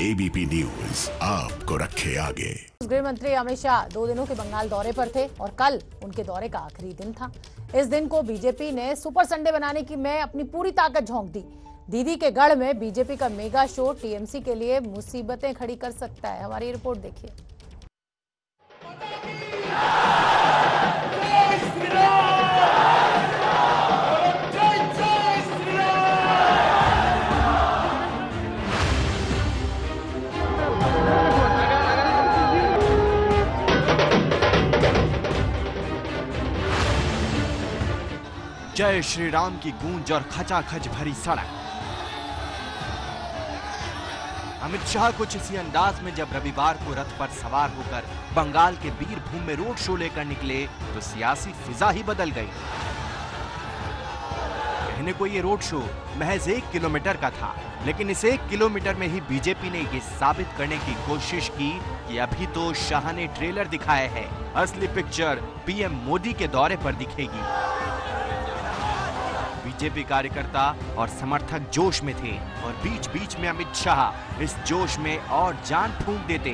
ABP news आपको रखे आगे। गृह मंत्री अमित शाह 2 दिनों के बंगाल दौरे पर थे और कल उनके दौरे का आखिरी दिन था। इस दिन को बीजेपी ने सुपर संडे बनाने की में अपनी पूरी ताकत झोंक दी। दीदी के गढ़ में बीजेपी का मेगा शो टीएमसी के लिए मुसीबतें खड़ी कर सकता है। हमारी रिपोर्ट देखिए। जय श्री राम की गूंज और खचाखच भरी सड़क। अमित शाह कुछ इसी अंदाज में जब रविवार को रथ पर सवार होकर बंगाल के बीरभूम में रोड शो लेकर निकले तो सियासी फिजा ही बदल गई। कहने को ये रोड शो महज 1 किलोमीटर का था, लेकिन इस 1 किलोमीटर में ही बीजेपी ने ये साबित करने की कोशिश की कि अभी तो शाह ने ट्रेलर दिखाया है, असली पिक्चर पीएम मोदी के दौरे पर दिखेगी। बीजेपी कार्यकर्ता और समर्थक जोश में थे और बीच बीच में अमित शाह इस जोश में और जान फूंक देते।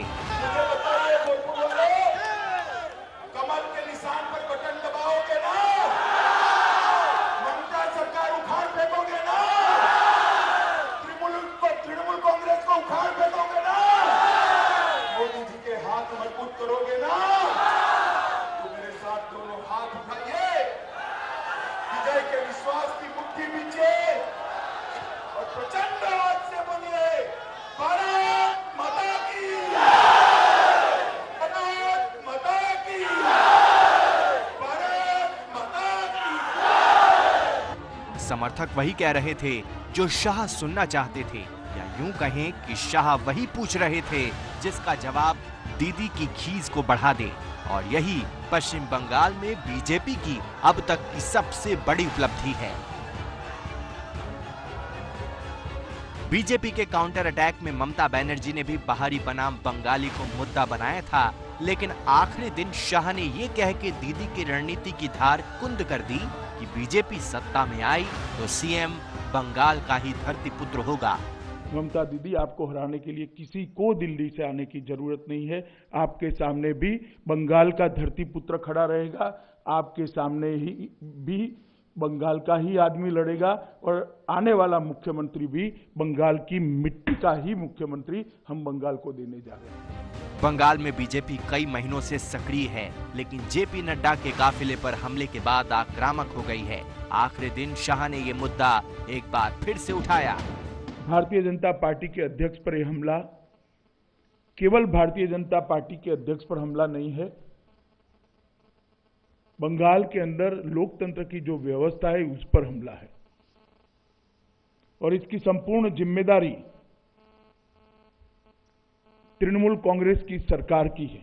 कमल के निशान पर बटन दबाओगे ना? ममता सरकार उखाड़ फेंकोगे ना? तृणमूल कांग्रेस को उखाड़ फेंकोगे ना? मोदी जी के हाथ मजबूत करोगे ना? तो मेरे साथ दोनों हाथ उठाइए, विजय के विश्वास की मुट्ठी पीछे और प्रचंड आवाज से बोलिए, भारत माता की, भारत माता की, भारत माता की। समर्थक वही कह रहे थे जो शाह सुनना चाहते थे, या यूं कहें कि शाह वही पूछ रहे थे जिसका जवाब दीदी की खीज को बढ़ा दे। और यही पश्चिम बंगाल में बीजेपी की अब तक की सबसे बड़ी उपलब्धि है। बीजेपी के काउंटर अटैक में ममता बनर्जी ने भी बाहरी बनाम बंगाली को मुद्दा बनाया था, लेकिन आखिरी दिन शाह ने ये कह के दीदी की रणनीति की धार कुंद कर दी कि बीजेपी सत्ता में आई तो सीएम बंगाल का ही धरती पुत्र होगा। ममता दीदी, आपको हराने के लिए किसी को दिल्ली से आने की जरूरत नहीं है। आपके सामने भी बंगाल का धरती पुत्र खड़ा रहेगा, आपके सामने ही भी बंगाल का ही आदमी लड़ेगा और आने वाला मुख्यमंत्री भी बंगाल की मिट्टी का ही मुख्यमंत्री हम बंगाल को देने जा रहे हैं। बंगाल में बीजेपी कई महीनों से सक्रिय है, लेकिन जेपी नड्डा के काफिले पर हमले के बाद आक्रामक हो गई है। आखिरी दिन शाह ने ये मुद्दा एक बार फिर से उठाया। भारतीय जनता पार्टी के अध्यक्ष पर यह हमला केवल भारतीय जनता पार्टी के अध्यक्ष पर हमला नहीं है, बंगाल के अंदर लोकतंत्र की जो व्यवस्था है उस पर हमला है और इसकी संपूर्ण जिम्मेदारी तृणमूल कांग्रेस की सरकार की है,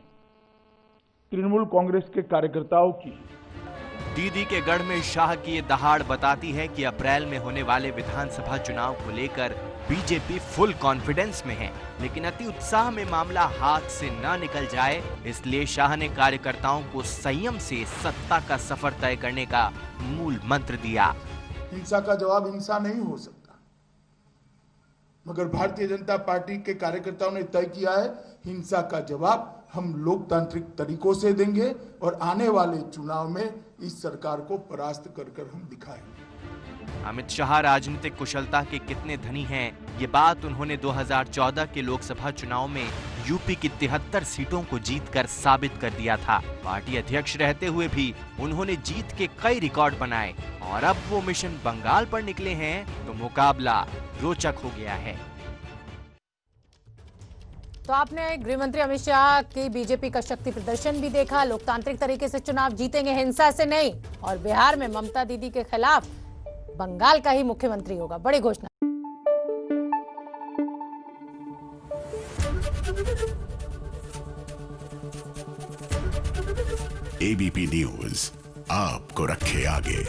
तृणमूल कांग्रेस के कार्यकर्ताओं की है। दीदी के गढ़ में शाह की ये दहाड़ बताती है कि अप्रैल में होने वाले विधानसभा चुनाव को लेकर बीजेपी फुल कॉन्फिडेंस में है, लेकिन अति उत्साह में मामला हाथ से न निकल जाए, इसलिए शाह ने कार्यकर्ताओं को संयम से सत्ता का सफर तय करने का मूल मंत्र दिया। हिंसा का जवाब हिंसा नहीं हो सकता, मगर भारतीय जनता पार्टी के कार्यकर्ताओं ने तय किया है हिंसा का जवाब हम लोकतांत्रिक तरीकों से देंगे और आने वाले चुनाव में इस सरकार को परास्त कर हम दिखाएंगे। अमित शाह राजनीतिक कुशलता के कितने धनी हैं, ये बात उन्होंने 2014 के लोकसभा चुनाव में यूपी की 73 सीटों को जीतकर साबित कर दिया था। पार्टी अध्यक्ष रहते हुए भी उन्होंने जीत के कई रिकॉर्ड बनाए और अब वो मिशन बंगाल पर निकले हैं तो मुकाबला रोचक हो गया है। तो आपने गृह मंत्री अमित शाह की बीजेपी का शक्ति प्रदर्शन भी देखा। लोकतांत्रिक तरीके से चुनाव जीतेंगे, हिंसा से नहीं, और बिहार में ममता दीदी के खिलाफ बंगाल का ही मुख्यमंत्री होगा। बड़ी घोषणा। एबीपी न्यूज आपको रखे आगे।